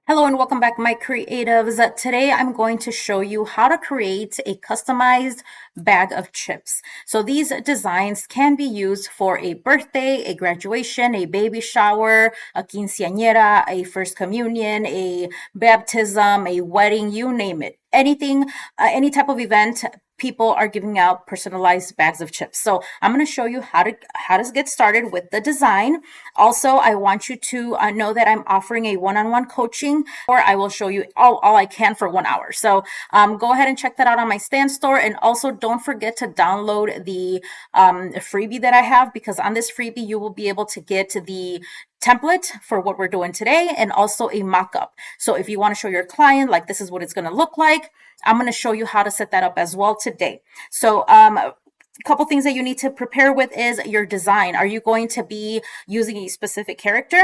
Hello and welcome back, my creatives. Today I'm going to show you how to create a customized bag of chips. So these designs can be used for a birthday, a graduation, a baby shower, a quinceañera, a first communion, a baptism, a wedding, you name it. Anything, any type of event, people are giving out personalized bags of chips. So I'm going to show you how to get started with the design. Also, I want you to know that I'm offering a one-on-one coaching, or I will show you all I can for 1 hour. So go ahead and check that out on my Stand store. And also don't forget to download the freebie that I have, because on this freebie, you will be able to get the template for what we're doing today and also a mock-up. So if you want to show your client, like this is what it's going to look like, I'm going to show you how to set that up as well today. So a couple things that you need to prepare with is your design. Are you going to be using a specific character?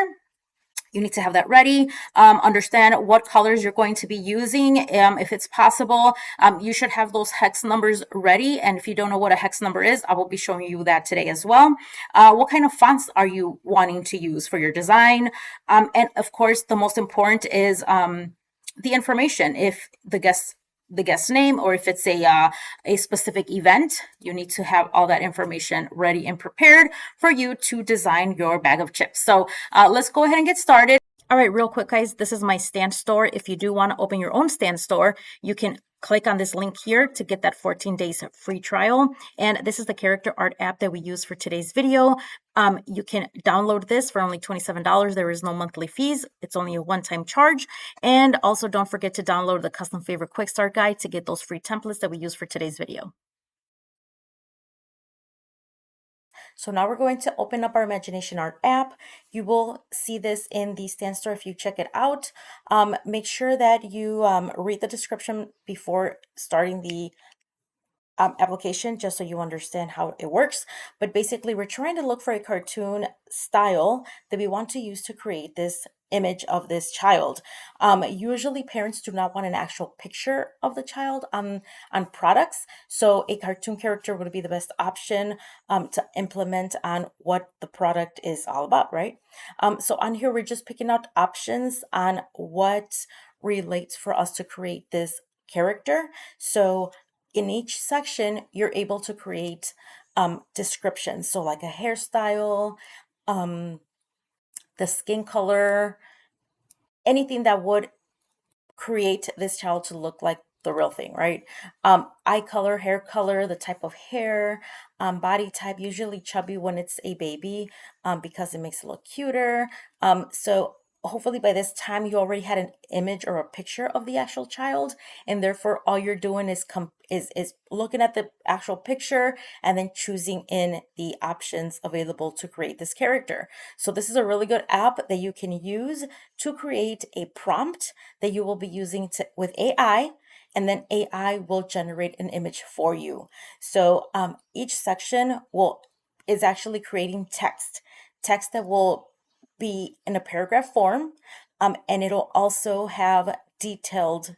You need to have that ready. Understand what colors you're going to be using. If it's possible, you should have those hex numbers ready. And if you don't know what a hex number is, I will be showing you that today as well. What kind of fonts are you wanting to use for your design? And of course, the most important is the information. If the guest name, or if it's a specific event, you need to have all that information ready and prepared for you to design your bag of chips. So let's go ahead and get started. All right, real quick, guys, this is my Stand store. If you do want to open your own Stand store, you can click on this link here to get that 14 days free trial. And this is the character art app that we use for today's video. You can download this for only $27. There is no monthly fees. It's only a one-time charge. And also don't forget to download the custom favorite quick start guide to get those free templates that we use for today's video. So now we're going to open up our Imagination Art app. You will see this in the Stand store if you check it out. Make sure that you read the description before starting the application, just so you understand how it works. But basically, we're trying to look for a cartoon style that we want to use to create this image of this child. Usually parents do not want an actual picture of the child on products, so a cartoon character would be the best option to implement on what the product is all about, right? So on here, we're just picking out options on what relates for us to create this character. So in each section, you're able to create descriptions. So like a hairstyle, the skin color, anything that would create this child to look like the real thing, right? Eye color, hair color, the type of hair, body type, usually chubby when it's a baby, because it makes it look cuter. So hopefully by this time you already had an image or a picture of the actual child, and therefore all you're doing is looking at the actual picture and then choosing in the options available to create this character. So this is a really good app that you can use to create a prompt that you will be using with AI, and then AI will generate an image for you. So each section is actually creating text that will be in a paragraph form, and it'll also have detailed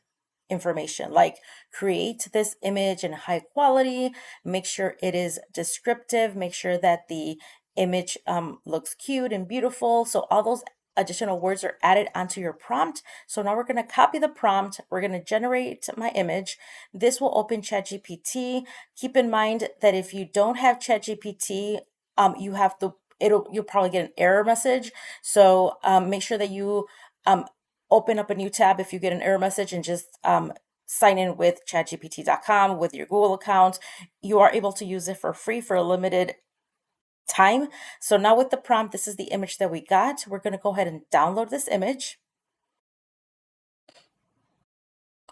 information like create this image in high quality, make sure it is descriptive, make sure that the image looks cute and beautiful. So all those additional words are added onto your prompt. So now we're going to copy the prompt. We're going to generate my image. This will open ChatGPT. Keep in mind that if you don't have ChatGPT, you have to you'll probably get an error message. So make sure that you open up a new tab if you get an error message, and just sign in with chatgpt.com with your Google account. You are able to use it for free for a limited time. So now with the prompt, this is the image that we got. We're going to go ahead and download this image.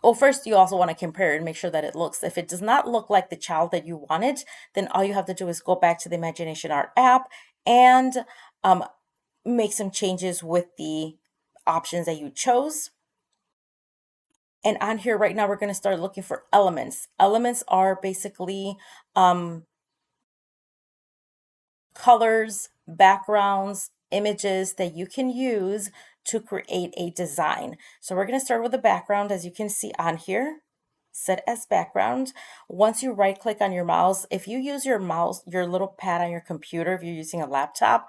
Well, first you also want to compare it and make sure that it looks. If it does not look like the child that you wanted, then all you have to do is go back to the Imagination Art app and make some changes with the options that you chose. And on here right now, we're going to start looking for elements. Elements are basically colors, backgrounds, images that you can use to create a design. So we're going to start with the background, as you can see on here, set as background. Once you right click on your mouse, if you use your mouse, your little pad on your computer, if you're using a laptop,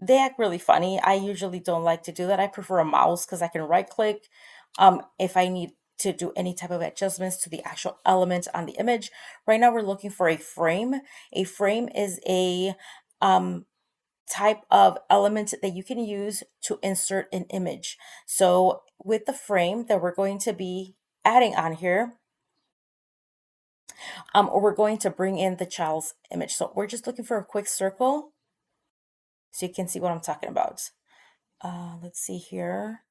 They act really funny. I usually don't like to do that. I prefer a mouse because I can right click if I need to do any type of adjustments to the actual element on the image. Right now we're looking for a frame. A frame is a um, type of element that you can use to insert an image. So with the frame that we're going to be adding on here, we're going to bring in the child's image. So we're just looking for a quick circle so you can see what I'm talking about. Let's see here.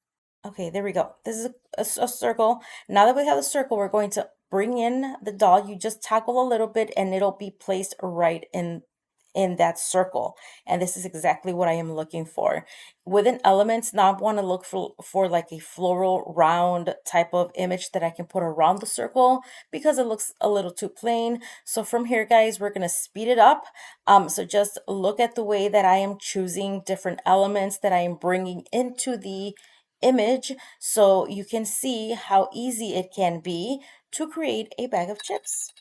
Okay, there we go. This is a circle. Now that we have the circle, we're going to bring in the doll. You just toggle a little bit and it'll be placed right in that circle. And this is exactly what I am looking for. Within elements, now I want to look for like a floral round type of image that I can put around the circle because it looks a little too plain. So from here, guys, we're going to speed it up. So just look at the way that I am choosing different elements that I am bringing into the image so you can see how easy it can be to create a bag of chips.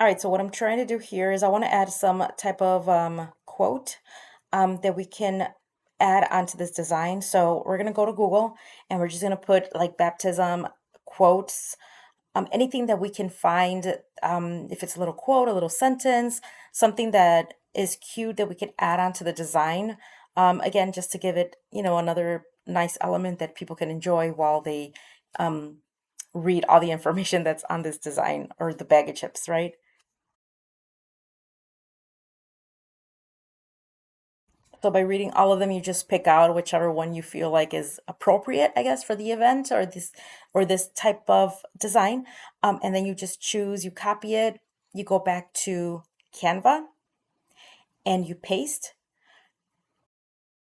All right, so what I'm trying to do here is I want to add some type of quote that we can add onto this design. So we're going to go to Google and we're just going to put like baptism quotes, anything that we can find if it's a little quote, a little sentence, something that is cute that we could add on to the design. Again, just to give it, another nice element that people can enjoy while they um, read all the information that's on this design or the bag of chips, right? So by reading all of them, you just pick out whichever one you feel like is appropriate, I guess, for the event or this type of design. And then you just choose, you copy it, you go back to Canva and you paste.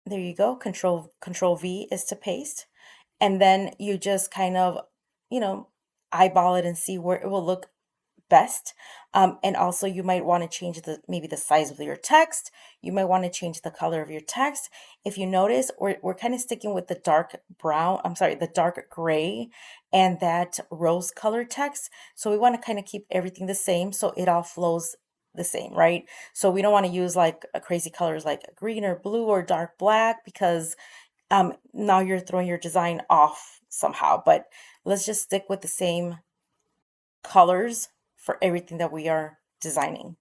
There you go. Control V is to paste. And then you just kind of, you know, eyeball it and see where it will look best. And also you might want to change maybe the size of your text. You might want to change the color of your text. If you notice, we're kind of sticking with the dark brown, I'm sorry, the dark gray and that rose color text. So we want to kind of keep everything the same so it all flows the same, right? So we don't want to use like crazy colors like green or blue or dark black because now you're throwing your design off somehow. But let's just stick with the same colors for everything that we are designing.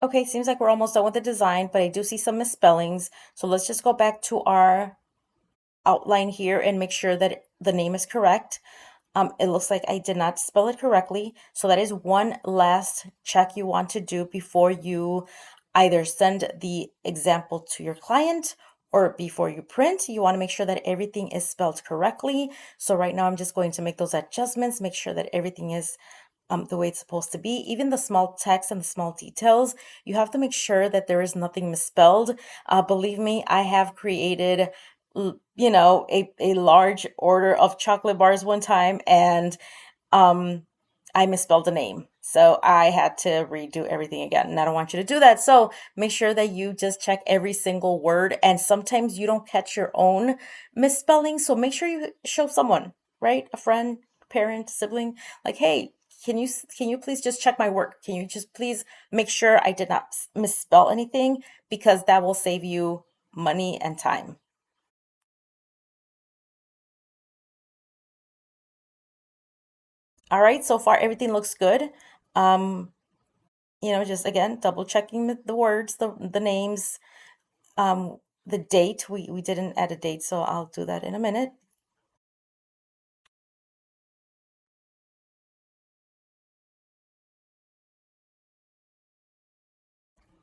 Okay, seems like we're almost done with the design, but I do see some misspellings. So let's just go back to our outline here and make sure that the name is correct. It looks like I did not spell it correctly. So that is one last check you want to do before you either send the example to your client or before you print. You want to make sure that everything is spelled correctly. So right now I'm just going to make those adjustments, make sure that everything is the way it's supposed to be. Even the small text and the small details, you have to make sure that there is nothing misspelled. Believe me, I have created, a large order of chocolate bars one time, and um, I misspelled a name. So I had to redo everything again. And I don't want you to do that. So make sure that you just check every single word. And sometimes you don't catch your own misspelling. So make sure you show someone, right? A friend, parent, sibling, like, hey, can you please just check my work? Can you just please make sure I did not misspell anything? Because that will save you money and time. All right, so far everything looks good. Um, just again, double checking the words, the names, the date. We didn't add a date, so I'll do that in a minute.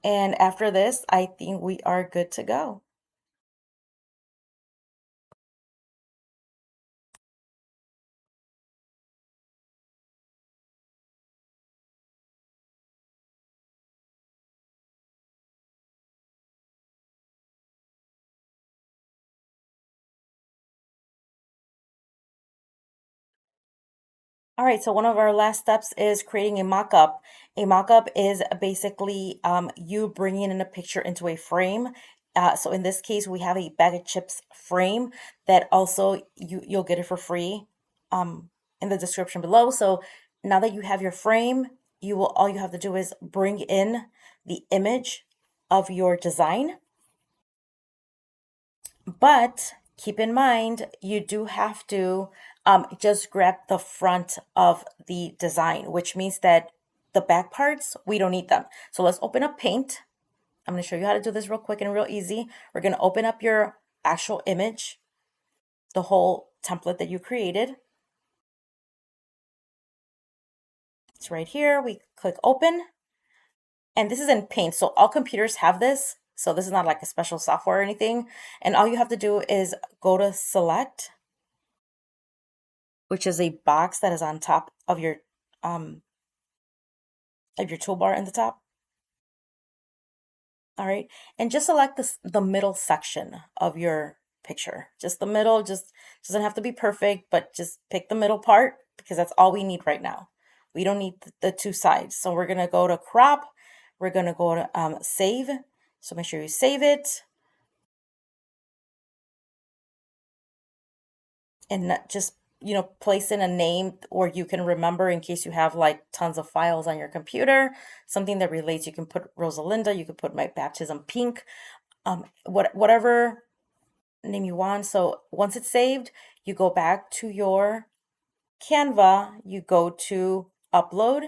And after this, I think we are good to go. All right, so one of our last steps is creating a mock-up. A mock-up is basically you bringing in a picture into a frame. So in this case, we have a bag of chips frame that also you'll get it for free in the description below. So now that you have your frame, all you have to do is bring in the image of your design. But keep in mind, you do have to just grab the front of the design, which means that the back parts, we don't need them. So let's open up Paint. I'm going to show you how to do this real quick and real easy. We're going to open up your actual image, the whole template that you created. It's right here. We click open, and this is in Paint. So all computers have this. So this is not like a special software or anything. And all you have to do is go to Select, which is a box that is on top of your toolbar in the top. All right, and just select the middle section of your picture. Just the middle, just doesn't have to be perfect, but just pick the middle part because that's all we need right now. We don't need the two sides. So we're gonna go to crop. We're gonna go to save. So make sure you save it. And just place in a name or you can remember in case you have like tons of files on your computer, something that relates. You can put Rosalinda, you could put My Baptism Pink, whatever name you want. So once it's saved, you go back to your Canva, you go to upload,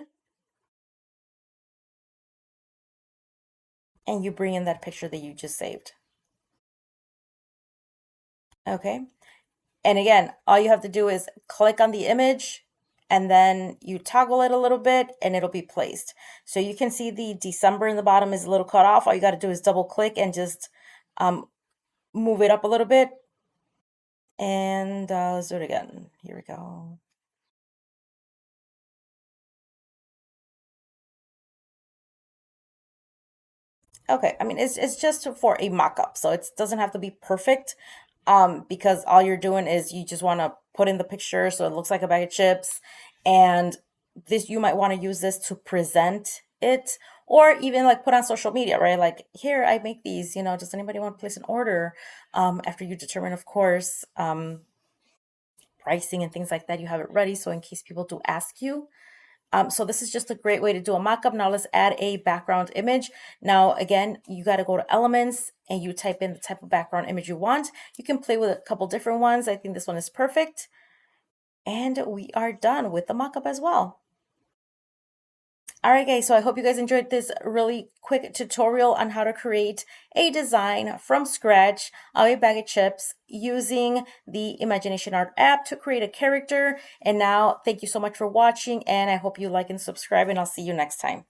and you bring in that picture that you just saved. Okay. And again, all you have to do is click on the image and then you toggle it a little bit and it'll be placed. So you can see the December in the bottom is a little cut off. All you got to do is double click and just move it up a little bit. And let's do it again. Here we go. Okay, I mean, it's just for a mock-up, so it doesn't have to be perfect, because all you're doing is you just want to put in the picture so it looks like a bag of chips, and this you might want to use this to present it, or even like put on social media, right? Like, here, I make these, does anybody want to place an order? After you determine, of course, pricing and things like that, you have it ready, so in case people do ask you. So this is just a great way to do a mockup. Now let's add a background image. Now, again, you got to go to Elements and you type in the type of background image you want. You can play with a couple different ones. I think this one is perfect. And we are done with the mockup as well. All right, guys, so I hope you guys enjoyed this really quick tutorial on how to create a design from scratch of a bag of chips using the Imagination Art app to create a character. And now, thank you so much for watching, and I hope you like and subscribe, and I'll see you next time.